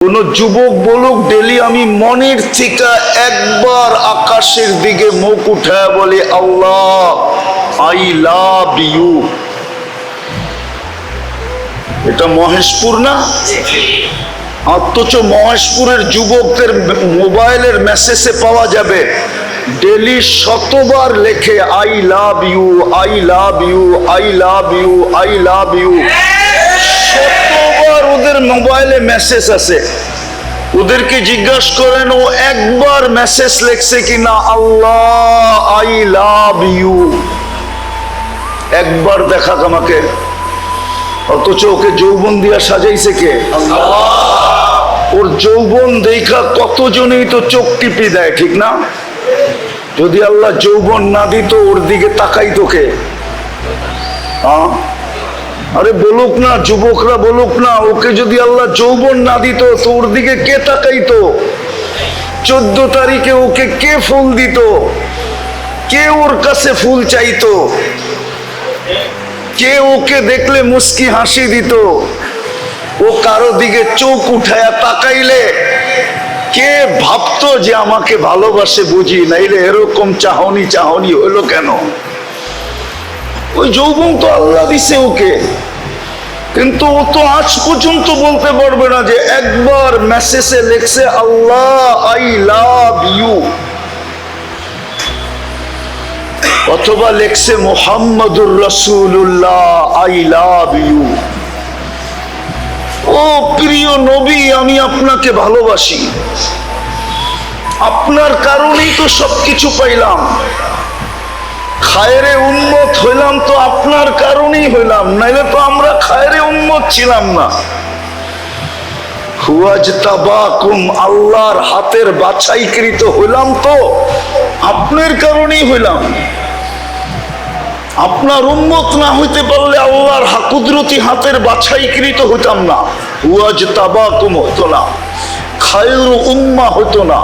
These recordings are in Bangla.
কোন যুবক বলুক ডেলি আমি মনের থেকে একবার আকাশের দিকে মুখ উঠায় বলি আল্লাহ আই লাভ ইউ। এটা মহেশপুর না? অথচ মহেশপুরের যুবকদের মোবাইলের মেসেজে পাওয়া যাবে ডেলি শতবার লেখে I love you, I love you, I love you, I love you. শতবার ওদের মোবাইলে মেসেজ আছে। ওদেরকে জিজ্ঞাসা করেন ও একবার মেসেজ লিখছে কিনা আল্লাহ আই লাভ ইউ, একবার দেখাক আমাকে। অথচ ওকে যৌবন দিয়া সাজাইছে কে? ওর যৌবন দেখা কতজনেই তো চোখ টিপি দেয়, ঠিক না? যদি আল্লাহ যৌবন না দিত ওর দিকে তাকাইতো কে? আরে বলুক না, যুবকরা বলুক না, ওকে যদি আল্লাহ যৌবন না দিত তো ওর দিকে কে তাকাইতো? 14 তারিখে ওকে কে ফুল দিত? কে ওর কাছে ফুল চাইতো? কে ওকে দেখলে মুস্কি হাসি দিত? ও কারো দিকে চোখ উঠায়া তাকাইলে কে ভাবতো যে আমাকে ভালোবাসে বুঝি, নাইলে এরকম চাহনি চাহনি হইলো কেন? ওই যৌবন তো আল্লাহ দিছে ওকে, কিন্তু ও তো আজ পর্যন্ত বলতে পারবে না যে একবার মেসেজে লেখছে আল্লাহ আই লাভ ইউ, অথবা লেখছে মুহাম্মাদুর রাসূলুল্লাহ আই লাভ ইউ। ও প্রিয় নবী, আমি আপনাকে ভালোবাসি, আপনার কারণেই তো সবকিছু পাইলাম। খায়রে উম্মত হইলাম তো আপনার কারণেই হইলাম, নাইলে তো আমরা খায়রে উম্মত ছিলাম না। হুয়াজতাবাকুম, আল্লাহর হাতের বাছাইকৃত হইলাম তো আপনার কারণেই হইলাম। আপনার উম্মত না হইতে পারলে আল্লাহর কুদরতি হাতের বাছাইকৃত হইতাম না। হুয়াজতাবাকুম হতো না, খায়রু উম্মাহ হতো না,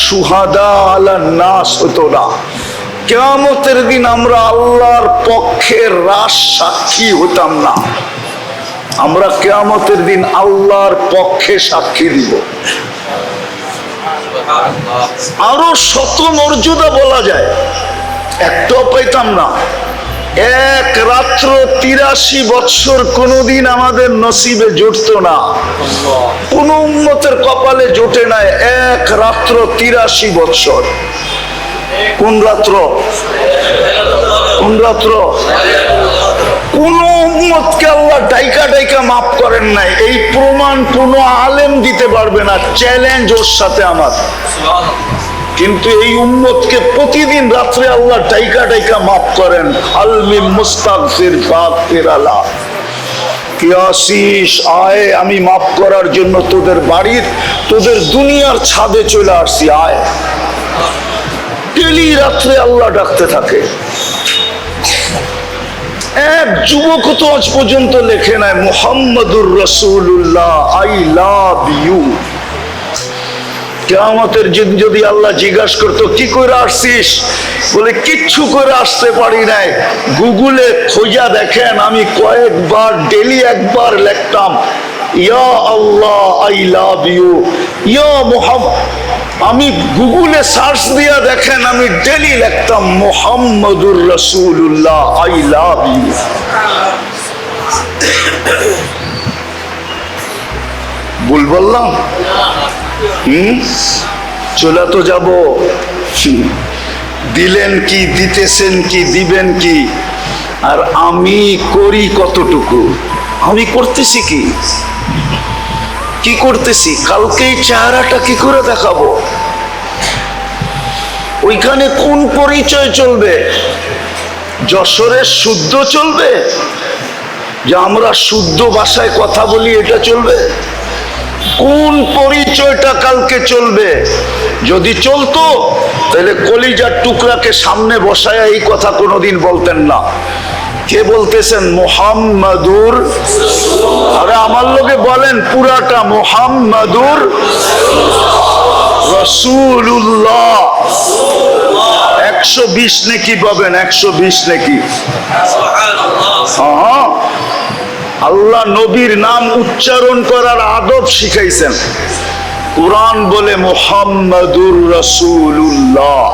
শুহাদা আলান নাস হতো না। কিয়ামতের দিন আমরা আল্লাহর পক্ষে রাস সাক্ষী হতাম না। আমরা কিয়ামতের দিন আল্লাহর পক্ষে সাক্ষী দিব। আরো শত মর্যাদা বলা যায়, একটাও পাইতাম না। এক রাত্র 83 বৎসর কোনদিন আমাদের নসিবে জুটতো না, কোন উম্মতের কপালে জোটে নাই এক রাত্র 83 বৎসর। কোন রাত্র? কোন রাত্র? কোন উম্মতকে আল্লাহ ডাইকা ডাইকা মাফ করেন নাই, এই প্রমাণ কোন আলেম দিতে পারবে না। চ্যালেঞ্জ ওর সাথে আমার। কিন্তু এই উম্মতকে প্রতিদিন রাত্রে আল্লাহ ডাইকা ডাইকা মাফ করেন। আলমি মুস্তাগফির ফাগফিরালা, কে আসিস আয়, আমি মাফ করার জন্য তোদের বাড়ির, তোদের দুনিয়ার ছাদে চলে আসছি, আয়। ডেলি রাত্রে আল্লাহ ডাকতে থাকে। এক যুবক তো আজ পর্যন্ত লেখে নাই মুহাম্মাদুর রাসূলুল্লাহ আই লাভ ইউ। কিয়ামতের দিন যদি আল্লাহ জিজ্ঞাসা করতো কি করে আসছিস, বলে কিচ্ছু করে আসতে পারি নাই। গুগলে খোঁজা দেখেন, আমি কয়েকবার ডেলি একবার লিখতাম ইয়া আল্লাহ আই লাভ ইউ, ইয়া মুহাম্মদ। আমি গুগলে সার্চ দিয়া দেখেন, আমি ডেলি লিখতাম মুহাম্মাদুর রাসূলুল্লাহ আই লাভ ইউ। ভুল বললাম? চলে তো যাব। দিলেন কি, দিতেছেন কি, দিবেন কি, আর আমি করি কতটুকু? আমি করতেছি কি? কি করতেছি? কালকে এই চেহারাটা কি করে দেখাবো? ওইখানে কোন পরিচয় চলবে? যশোরের শুদ্ধ চলবে, যে আমরা শুদ্ধ ভাষায় কথা বলি, এটা চলবে? কোন পরিচয়টা কালকে চলবে? যদি চলতো তাহলে কলিজার টুকরাকে সামনে বসায় এই কথা কোনোদিন বলতেন না। কে বলতেছেন? মুহাম্মাদুর। আরে আমার লোকে বলেন পুরাটা, মুহাম্মাদুর রাসূলুল্লাহ। 120 নেকি পাবেন, 120 নেকি। আল্লাহ নবীর নাম উচ্চারণ করার আদব শিখাইছেন। কুরআন বলে মুহাম্মাদুর রাসূলুল্লাহ।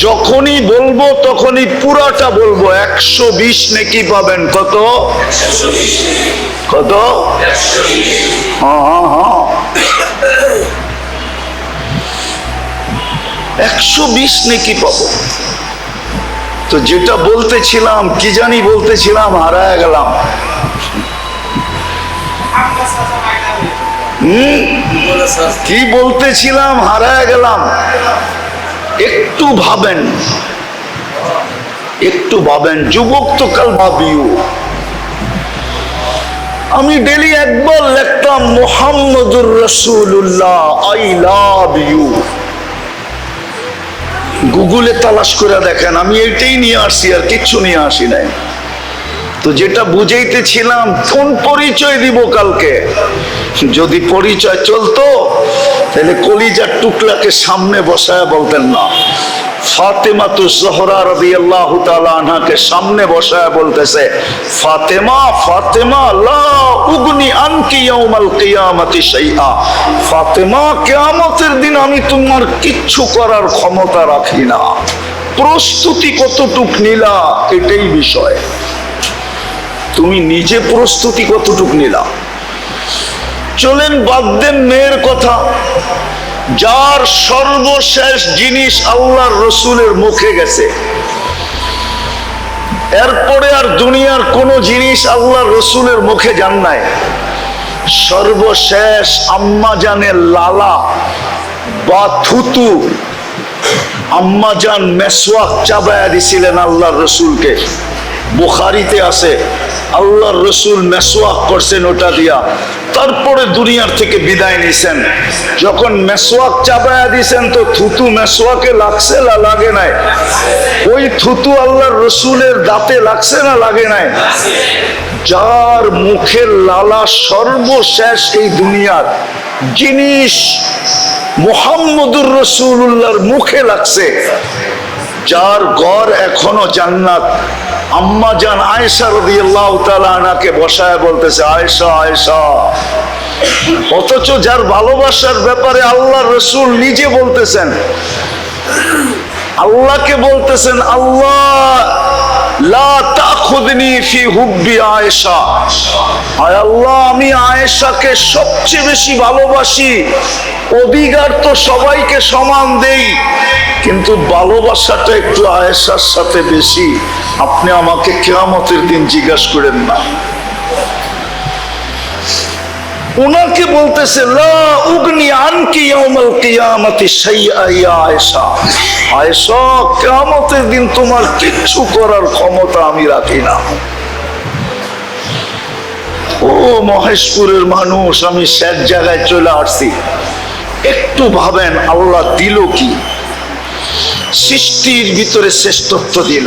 যখনই বলবো তখনই পুরাটা বলবো। 120 নেকি পাবেন। কত কত? হ্যাঁ হ্যাঁ, 120 নেকি পাবো। তো যেটা বলতেছিলাম, কি জানি বলতেছিলাম, হারায় গেলাম। কি বলতেছিলাম, হারায় গেলাম। একটু ভাবেন, একটু ভাবেন। যুবক তো কাল ভাবিও। আমি ডেলি একবার লিখতাম মুহাম্মাদুর রাসূলুল্লাহ, আই লাভ ইউ। গুগলে তালাশ করে দেখেন, আমি এইটাই নিয়ে আসছি, আর কিচ্ছু নিয়ে আসি নাই। তো যেটা বুঝাইতেছিলাম, কোন পরিচয় দিব কালকে? যদি পরিচয় চলতো তাহলে কলিজার টুকরাকে সামনে বসায় বলতেন না। ফাতেমাতুজ জোহরা রাদিয়াল্লাহু তাআলা আনহাকে সামনে বসায় বলতেছে, ফাতেমা ফাতেমা লা উগনি আনকি ইয়াউমাল কিয়ামাতি শাইআ। ফাতেমা, কিয়ামতের দিন আমি তোমার কিচ্ছু করার ক্ষমতা রাখি না। প্রস্তুতি কতটুক নিলা, এটাই বিষয়। তুমি নিজে প্রস্তুতি কতটুক নিলা? চলেন বাদ দেন মেয়ের কথা। যার সর্বশেষ জিনিস আল্লাহর রসুলের মুখে গেছে, এরপরে আর দুনিয়ার কোন জিনিস আল্লাহর রসুলের মুখে যান নাই। সর্বশেষ আম্মা জানের লালা বা থুতু, আম্মা জান মেসওয়াক চাবায়া দিছিলেন আল্লাহর রসুলকে। বুখারীতে আছে, আল্লাহর রসুল মেসওয়াক করছেন ওটা দিয়া। তারপরে দুনিয়ার থেকে বিদায় নিছেন। যখন মেসওয়াক চাবায়া দিছেন তো থুতু মেসওয়াকে লাগছে না লাগে নাই? ওই থুতু আল্লাহর রসুলের দাঁতে লাগছে না লাগে নাই? যার মুখের লালা সর্বশেষ এই দুনিয়ার জিনিস মুহাম্মদুর রাসূলুল্লাহর মুখে লাগছে, যার ঘর এখনো জান্নাত, আম্মা জান আয়েশা রাদিয়াল্লাহু তাআলা আনহাকে বসায় বলতেছে, আয়েশা আয়েশা। অথচ যার ভালোবাসার ব্যাপারে আল্লাহর রাসূল নিজে বলতেছেন, আল্লাহকে বলতেছেন, আল্লাহ লা তাখুযনি ফি হুব্বি আয়েশা। আয় আল্লাহ, আমি আয়েশাকে সবচেয়ে বেশি ভালোবাসি। অধিকার তো সবাইকে সমান দেই, কিন্তু ভালোবাসাটা একটু আয়েশার সাথে বেশি। আপনি আমাকে কিয়ামতের দিন জিজ্ঞাসা করেন না। উনাকে বলতেছে, লা উগনি আনকি ইয়াউমাল কিয়ামাতি শাইআ ইয়া আয়েশা। আয়েশা, কিয়ামতের দিন তোমার কিচ্ছু করার ক্ষমতা আমি রাখি না। ও মহেশপুরের মানুষ, আমি শেষ জায়গায় চলে আসছি। একটু ভাবেন, আল্লাহ দিল কি? সৃষ্টির ভিতরে শ্রেষ্ঠত্ব দিল।